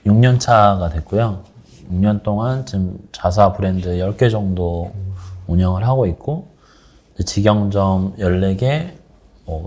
6년 차가 됐고요. 6년 동안 지금 자사 브랜드 10개 정도 운영을 하고 있고, 직영점 14개,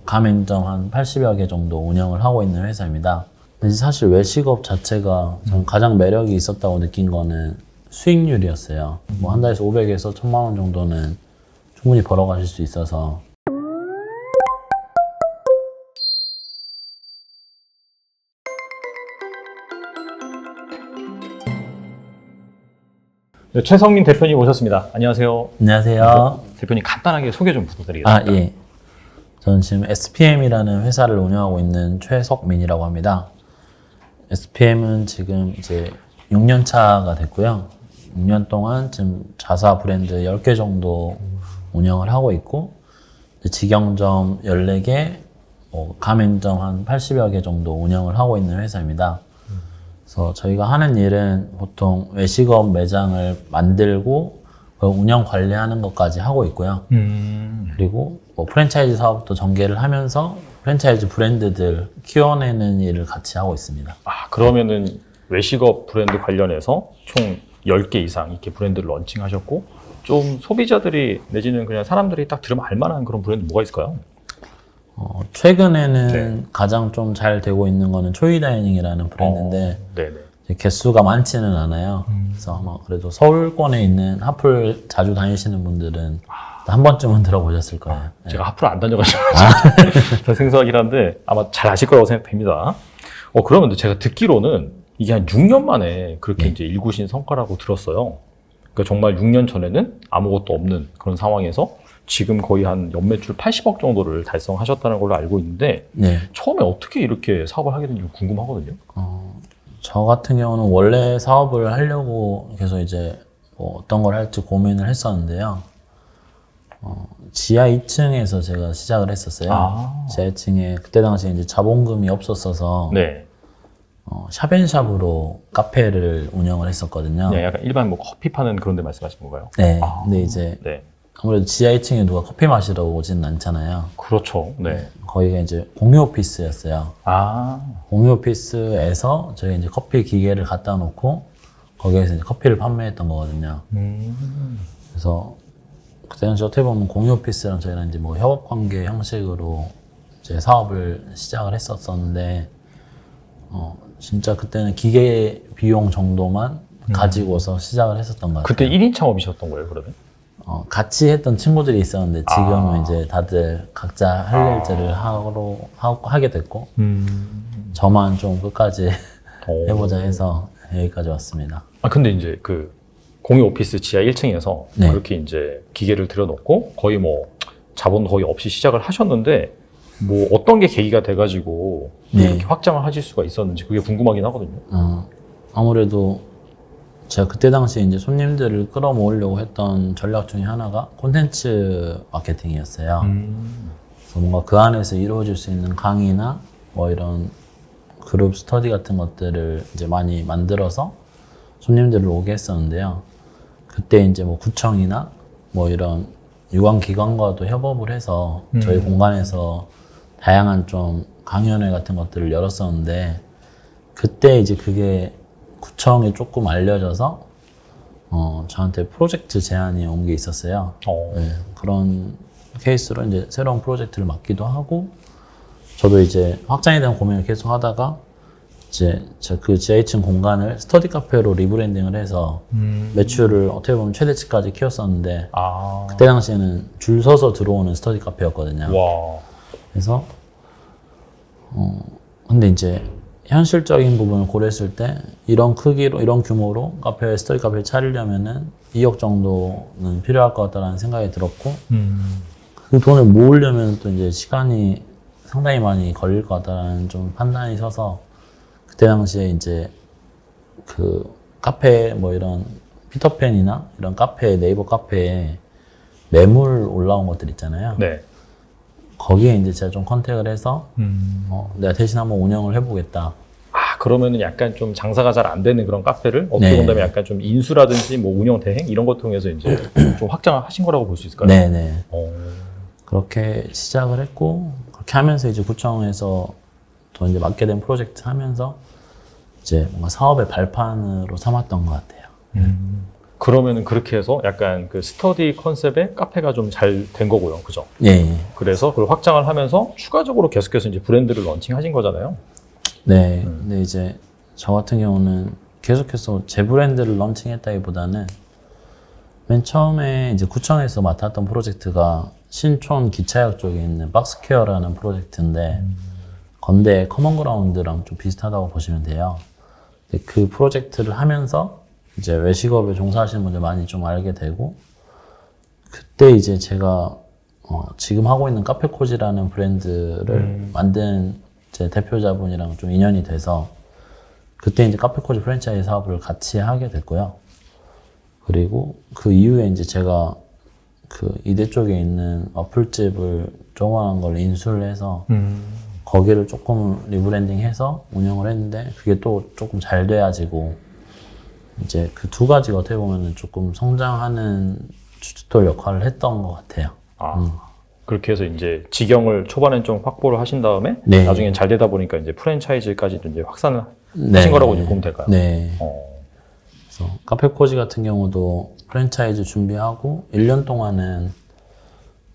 가맹점 한 80여 개 정도 운영을 하고 있는 회사입니다. 근데 사실 외식업 자체가 저는 가장 매력이 있었다고 느낀 거는 수익률이었어요. 뭐 한 달에서 500에서 1000만 원 정도는 충분히 벌어가실 수 있어서. 네, 최성민 대표님 오셨습니다. 안녕하세요. 안녕하세요. 대표님 간단하게 소개 좀 부탁드리겠습니다. 예. 저는 지금 SPM이라는 회사를 운영하고 있는 최석민이라고 합니다. SPM은 지금 이제 6년 차가 됐고요. 6년 동안 지금 자사 브랜드 10개 정도 운영을 하고 있고, 직영점 14개, 가맹점 한 80여 개 정도 운영을 하고 있는 회사입니다. 그래서 저희가 하는 일은 보통 외식업 매장을 만들고 운영 관리하는 것까지 하고 있고요. 그리고 뭐 프랜차이즈 사업도 전개를 하면서 프랜차이즈 브랜드들 키워내는 일을 같이 하고 있습니다. 그러면은 외식업 브랜드 관련해서 총 10개 이상 이렇게 브랜드를 런칭하셨고, 좀 소비자들이 내지는 그냥 사람들이 딱 들으면 알만한 그런 브랜드 뭐가 있을까요? 최근에는 가장 좀 잘 되고 있는 거는 초이다이닝이라는 브랜드인데, 네네. 개수가 많지는 않아요. 그래서 아마 그래도 서울권에 있는 하플 자주 다니시는 분들은 한 번쯤은 들어보셨을 거예요. 제가 하프를 안 다녀가지고 더 생소하긴 한데 아마 잘 아실 거라고 생각됩니다. 그러면 제가 듣기로는 이게 한 6년 만에 그렇게 이제 일구신 성과라고 들었어요. 그러니까 정말 6년 전에는 아무것도 없는 그런 상황에서 지금 거의 한 연매출 80억 정도를 달성하셨다는 걸로 알고 있는데, 처음에 어떻게 이렇게 사업을 하게 됐는지 궁금하거든요. 저 같은 경우는 원래 사업을 하려고 계속 이제 뭐 어떤 걸 할지 고민을 했었는데요. 지하 2층에서 제가 시작을 했었어요. 지하 2층에 그때 당시에 이제 자본금이 없었어서 샵앤샵으로 카페를 운영을 했었거든요. 네, 약간 일반 뭐 커피 파는 그런 데 말씀하신 건가요? 네. 근데 이제 아무래도 지하 2층에 누가 커피 마시러 오진 않잖아요. 그렇죠. 네. 거기가 이제 공유 오피스였어요. 공유 오피스에서 저희 이제 커피 기계를 갖다 놓고 거기에서 이제 커피를 판매했던 거거든요. 그래서 그때 당시 어떻게 보면 공유 오피스랑 저희랑 이제 뭐 협업 관계 형식으로 이제 사업을 시작을 했었었는데, 진짜 그때는 기계 비용 정도만 가지고서 시작을 했었던 것 같아요. 그때 1인 창업이셨던 거예요, 그러면? 같이 했던 친구들이 있었는데 지금은 이제 다들 각자 할 일들을 하게 됐고, 저만 좀 끝까지 해보자 해서 여기까지 왔습니다. 근데 이제 그 공유 오피스 지하 1층에서 그렇게 이제 기계를 들여놓고 거의 뭐 자본 거의 없이 시작을 하셨는데, 뭐 어떤 게 계기가 돼가지고 이렇게 확장을 하실 수가 있었는지 그게 궁금하긴 하거든요. 아무래도 제가 그때 당시에 이제 손님들을 끌어모으려고 했던 전략 중에 하나가 콘텐츠 마케팅이었어요. 그래서 뭔가 그 안에서 이루어질 수 있는 강의나 뭐 이런 그룹 스터디 같은 것들을 이제 많이 만들어서 손님들을 오게 했었는데요. 그때 이제 뭐 구청이나 뭐 이런 유관기관과도 협업을 해서 저희 공간에서 다양한 좀 강연회 같은 것들을 열었었는데, 그때 이제 그게 구청에 조금 알려져서 저한테 프로젝트 제안이 온 게 있었어요. 그런 케이스로 이제 새로운 프로젝트를 맡기도 하고, 저도 이제 확장에 대한 고민을 계속 하다가 이제 그 지하 2층 공간을 스터디 카페로 리브랜딩을 해서 매출을 어떻게 보면 최대치까지 키웠었는데, 그때 당시에는 줄 서서 들어오는 스터디 카페였거든요. 그래서 근데 이제 현실적인 부분을 고려했을 때 이런 크기로 이런 규모로 스터디 카페를 차리려면은 2억 정도는 필요할 것 같다라는 생각이 들었고, 그 돈을 모으려면 또 이제 시간이 상당히 많이 걸릴 것 같다라는 좀 판단이 서서, 그때 당시에 이제 그 카페 뭐 이런 피터팬이나 이런 카페, 네이버 카페에 매물 올라온 것들 있잖아요. 거기에 이제 제가 좀 컨택을 해서 내가 대신 한번 운영을 해보겠다. 그러면은 약간 좀 장사가 잘 안 되는 그런 카페를 어떻게 본다면 약간 좀 인수라든지 뭐 운영 대행 이런 것 통해서 이제 좀 확장을 하신 거라고 볼 수 있을까요? 그렇게 시작을 했고, 그렇게 하면서 이제 구청에서 또 이제 맡게 된 프로젝트 하면서 이제 뭔가 사업의 발판으로 삼았던 것 같아요. 그러면 그렇게 해서 약간 그 스터디 컨셉의 카페가 좀 잘 된 거고요. 그죠? 예. 그래서 그걸 확장을 하면서 추가적으로 계속해서 이제 브랜드를 런칭하신 거잖아요. 네. 근데 이제 저 같은 경우는 계속해서 제 브랜드를 런칭했다기보다는 맨 처음에 이제 구청에서 맡았던 프로젝트가 신촌 기차역 쪽에 있는 박스퀘어라는 프로젝트인데 건대 커먼그라운드랑 좀 비슷하다고 보시면 돼요. 그 프로젝트를 하면서 이제 외식업에 종사하시는 분들 많이 좀 알게 되고, 그때 이제 제가 지금 하고 있는 카페코지라는 브랜드를 만든 제 대표자분이랑 좀 인연이 돼서 그때 이제 카페코지 프랜차이즈 사업을 같이 하게 됐고요. 그리고 그 이후에 이제 제가 그 이대 쪽에 있는 어플집을 조그만한 걸 인수를 해서 거기를 조금 리브랜딩해서 운영을 했는데 그게 또 조금 잘 돼야지고 이제 그 두 가지가 어떻게 보면 조금 성장하는 주춧돌 역할을 했던 것 같아요. 그렇게 해서 이제 직영을 초반엔 좀 확보를 하신 다음에 네. 나중엔 잘 되다 보니까 이제 프랜차이즈까지도 이제 확산을 네. 하신 거라고 이제 보면 될까요? 네. 그래서 카페코지 같은 경우도 프랜차이즈 준비하고 1년 동안은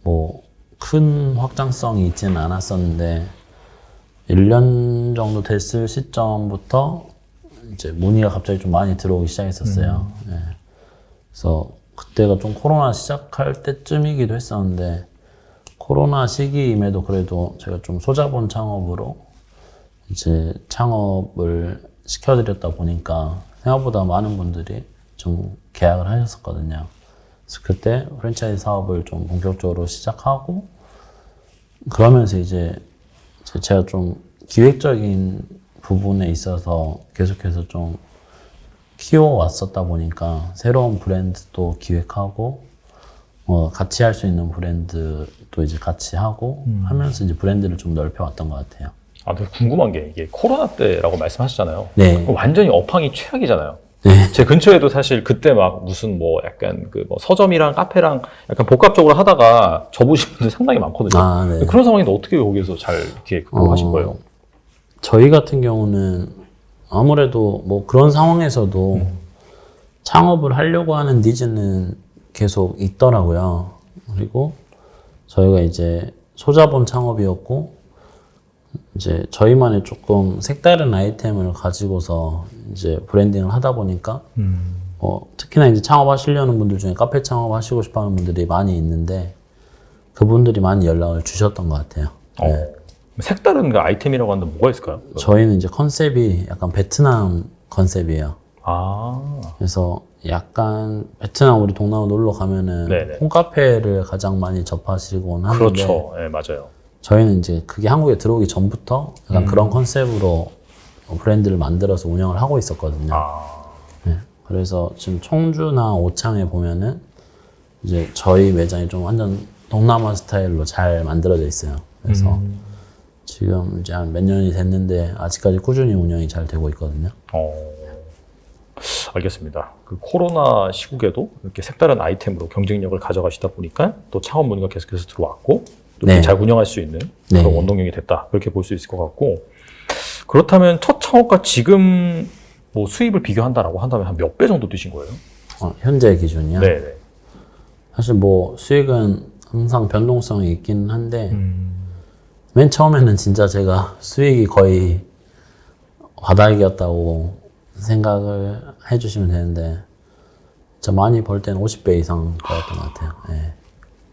뭐 큰 확장성이 있지는 않았었는데 1년 정도 됐을 시점부터 이제 문의가 갑자기 좀 많이 들어오기 시작했었어요. 네. 그래서 그때가 좀 코로나 시작할 때쯤이기도 했었는데 코로나 시기임에도 그래도 제가 좀 소자본 창업으로 이제 창업을 시켜드렸다 보니까 생각보다 많은 분들이 좀 계약을 하셨었거든요. 그래서 그때 프랜차이즈 사업을 좀 본격적으로 시작하고 그러면서 이제 제가 좀 기획적인 부분에 있어서 계속해서 좀 키워왔었다 보니까 새로운 브랜드도 기획하고 같이 할 수 있는 브랜드도 이제 같이 하고 하면서 이제 브랜드를 좀 넓혀왔던 것 같아요. 근데 궁금한 게 이게 코로나 때라고 말씀하셨잖아요. 네. 완전히 업황이 최악이잖아요. 네. 제 근처에도 사실 그때 막 무슨 뭐 약간 그 뭐 서점이랑 카페랑 약간 복합적으로 하다가 접으신 분들 상당히 많거든요. 네. 그런 상황인데 어떻게 거기서 잘 이렇게 그거 하신 거예요? 저희 같은 경우는 아무래도 뭐 그런 상황에서도 창업을 하려고 하는 니즈는 계속 있더라고요. 그리고 저희가 이제 소자본 창업이었고 이제 저희만의 조금 색다른 아이템을 가지고서 이제 브랜딩을 하다 보니까 특히나 이제 창업하시려는 분들 중에 카페 창업하시고 싶어하는 분들이 많이 있는데 그분들이 많이 연락을 주셨던 것 같아요. 네. 색다른 그 아이템이라고 하는데 뭐가 있을까요? 저희는 이제 컨셉이 약간 베트남 컨셉이에요. 그래서 약간 베트남 우리 동남아 놀러 가면은 네네. 홈카페를 가장 많이 접하시곤 하는데 그렇죠. 네, 맞아요. 저희는 이제 그게 한국에 들어오기 전부터 약간 그런 컨셉으로 브랜드를 만들어서 운영을 하고 있었거든요. 네. 그래서 지금 청주나 오창에 보면은 이제 저희 매장이 좀 완전 동남아 스타일로 잘 만들어져 있어요. 그래서 지금 이제 한 몇 년이 됐는데 아직까지 꾸준히 운영이 잘 되고 있거든요. 알겠습니다. 그 코로나 시국에도 이렇게 색다른 아이템으로 경쟁력을 가져가시다 보니까 또 창업 문의가 계속해서 들어왔고 또 네. 잘 운영할 수 있는 네. 그런 원동력이 됐다. 그렇게 볼 수 있을 것 같고 그렇다면 첫 창업과 지금 뭐 수입을 비교한다라고 한다면 한 몇 배 정도 드신 거예요? 현재 기준이요? 네. 사실 뭐 수익은 항상 변동성이 있긴 한데 맨 처음에는 진짜 제가 수익이 거의 바닥이었다고 생각을 해주시면 되는데 진짜 많이 벌 때는 50배 이상 벌었던 것 같아요. 네.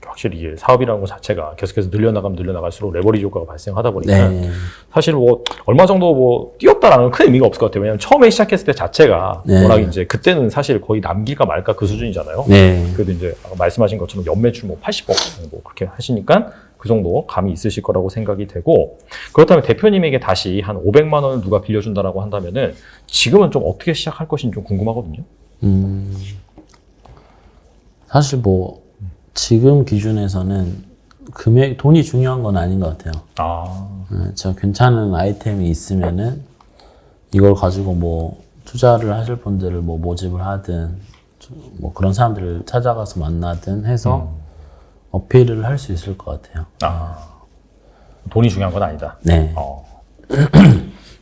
확실히 이게 사업이라는 것 자체가 계속해서 늘려나가면 늘려나갈수록 레버리지 효과가 발생하다 보니까 네. 사실 뭐 얼마 정도 뭐 뛰었다라는 건 큰 의미가 없을 것 같아요. 왜냐면 처음에 시작했을 때 자체가 네. 워낙 이제 그때는 사실 거의 남길까 말까 그 수준이잖아요. 네. 그래도 이제 아까 말씀하신 것처럼 연매출 뭐 80억 뭐 그렇게 하시니까 그 정도 감이 있으실 거라고 생각이 되고 그렇다면 대표님에게 다시 한 500만 원을 누가 빌려준다라고 한다면은 지금은 좀 어떻게 시작할 것인지 좀 궁금하거든요. 사실 뭐 지금 기준에서는 돈이 중요한 건 아닌 것 같아요. 제가 괜찮은 아이템이 있으면은 이걸 가지고 뭐 투자를 하실 분들을 뭐 모집을 하든 뭐 그런 사람들을 찾아가서 만나든 해서 어필을 할 수 있을 것 같아요. 돈이 중요한 건 아니다. 네.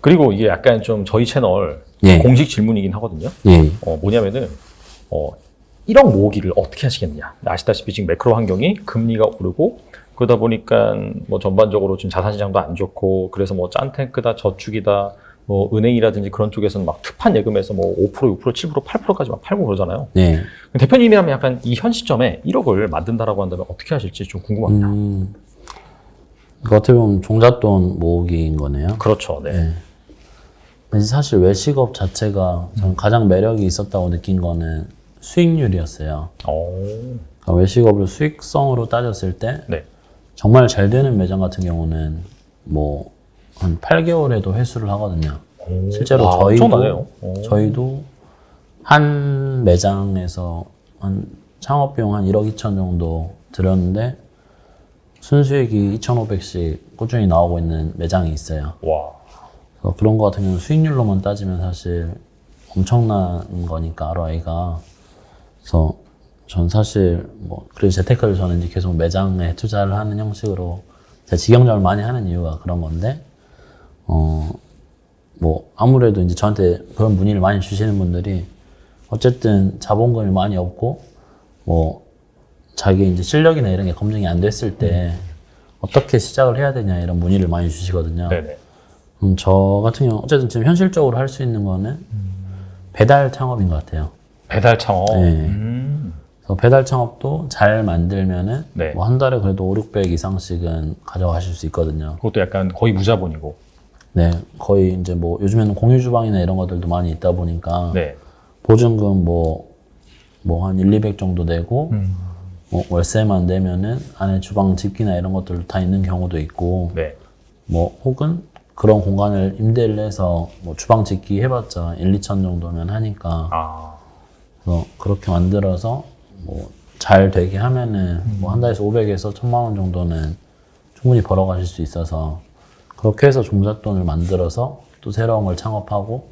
그리고 이게 약간 좀 저희 채널 예. 공식 질문이긴 하거든요. 예. 뭐냐면은 1억 모으기를 어떻게 하시겠냐. 아시다시피 지금 매크로 환경이 금리가 오르고 그러다 보니까 뭐 전반적으로 지금 자산시장도 안 좋고 그래서 뭐 짠탱크다 저축이다 뭐 은행이라든지 그런 쪽에서는 막 특판 예금에서 뭐 5%, 6%, 7%, 8%까지 막 팔고 그러잖아요. 네. 대표님이라면 약간 이 현 시점에 1억을 만든다라고 한다면 어떻게 하실지 좀 궁금합니다. 이거 어떻게 보면 종잣돈 모으기인 거네요. 그렇죠. 네. 네. 근데 사실 외식업 자체가 저는 가장 매력이 있었다고 느낀 거는 수익률이었어요. 그러니까 외식업을 수익성으로 따졌을 때 네. 정말 잘 되는 매장 같은 경우는 뭐 한 8개월에도 회수를 하거든요. 실제로 저희도 한 매장에서 한 창업비용 한 1억 2천 정도 들였는데 순수익이 2,500씩 꾸준히 나오고 있는 매장이 있어요. 와. 그래서 그런 거 같은 경우는 수익률로만 따지면 사실 엄청난 거니까 ROI가. 그래서 전 사실 뭐 그래서 재테크를 저는 이제 계속 매장에 투자를 하는 형식으로 제가 직영점을 많이 하는 이유가 그런 건데 뭐 아무래도 이제 저한테 그런 문의를 많이 주시는 분들이 어쨌든 자본금이 많이 없고 뭐 자기 이제 실력이나 이런 게 검증이 안 됐을 때 어떻게 시작을 해야 되냐 이런 문의를 많이 주시거든요. 네네. 저 같은 경우 어쨌든 지금 현실적으로 할 수 있는 거는 배달 창업인 것 같아요. 배달 창업. 네. 그래서 배달 창업도 잘 만들면은 네. 뭐 한 달에 그래도 5, 600 이상씩은 가져가실 수 있거든요. 그것도 약간 거의 무자본이고. 네, 거의 이제 뭐 요즘에는 공유 주방이나 이런 것들도 많이 있다 보니까 네. 보증금 뭐 한 1, 200 정도 내고 뭐 월세만 내면은 안에 주방 집기나 이런 것들도 다 있는 경우도 있고 네. 뭐 혹은 그런 공간을 임대를 해서 뭐 주방 집기 해봤자 1, 2천 정도면 하니까 그래서 그렇게 만들어서 뭐 잘 되게 하면은 뭐 한 달에서 500에서 1,000만 원 정도는 충분히 벌어가실 수 있어서 그렇게 해서 종잣돈을 만들어서 또 새로운 걸 창업하고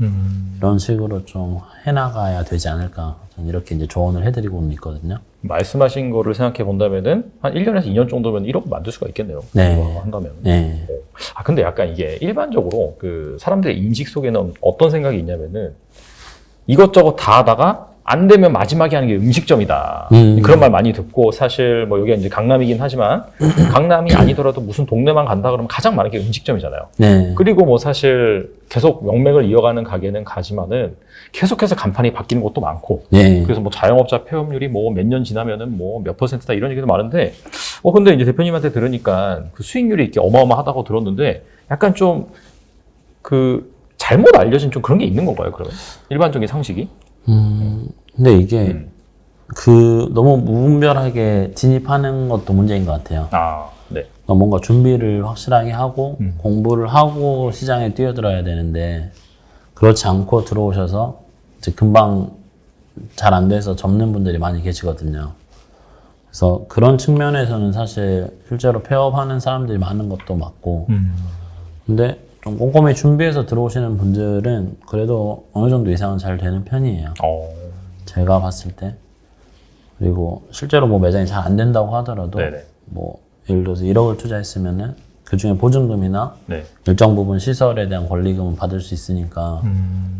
이런 식으로 좀 해나가야 되지 않을까 저는 이렇게 이제 조언을 해드리고는 있거든요. 말씀하신 거를 생각해 본다면은 한 1년에서 2년 정도면 1억 만들 수가 있겠네요. 네. 그거 한다면. 네. 근데 약간 이게 일반적으로 그 사람들의 인식 속에는 어떤 생각이 있냐면은 이것저것 다 하다가 안 되면 마지막에 하는 게 음식점이다. 그런 말 많이 듣고 사실 뭐 여기가 이제 강남이긴 하지만 강남이 아니더라도 무슨 동네만 간다 그러면 가장 많은 게 음식점이잖아요. 네. 그리고 뭐 사실 계속 명맥을 이어가는 가게는 가지만은 계속해서 간판이 바뀌는 것도 많고 네. 그래서 뭐 자영업자 폐업률이 뭐 몇 년 지나면은 뭐 몇 %다 이런 얘기도 많은데 근데 이제 대표님한테 들으니까 그 수익률이 이렇게 어마어마하다고 들었는데 약간 좀 그 잘못 알려진 좀 그런 게 있는 건가요, 그러면? 일반적인 상식이? 근데 이게 너무 무분별하게 진입하는 것도 문제인 것 같아요. 네. 뭔가 준비를 확실하게 하고 공부를 하고 시장에 뛰어들어야 되는데 그렇지 않고 들어오셔서 이제 금방 잘 안 돼서 접는 분들이 많이 계시거든요. 그래서 그런 측면에서는 사실 실제로 폐업하는 사람들이 많은 것도 맞고 근데 좀 꼼꼼히 준비해서 들어오시는 분들은 그래도 어느 정도 이상은 잘 되는 편이에요. 제가 봤을 때. 그리고 실제로 뭐 매장이 잘 안 된다고 하더라도 네네. 뭐 예를 들어서 1억을 투자했으면은 그 중에 보증금이나 네. 일정 부분 시설에 대한 권리금은 받을 수 있으니까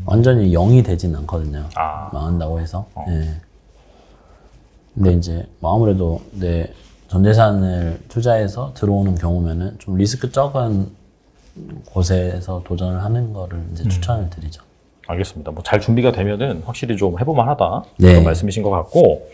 완전히 0이 되진 않거든요. 망한다고 해서. 예. 근데 이제 뭐 아무래도 내 전 재산을 투자해서 들어오는 경우면은 좀 리스크 적은 곳에서 도전을 하는 거를 이제 추천을 드리죠. 알겠습니다. 뭐 잘 준비가 되면은 확실히 좀 해볼만 하다. 네. 그런 말씀이신 것 같고.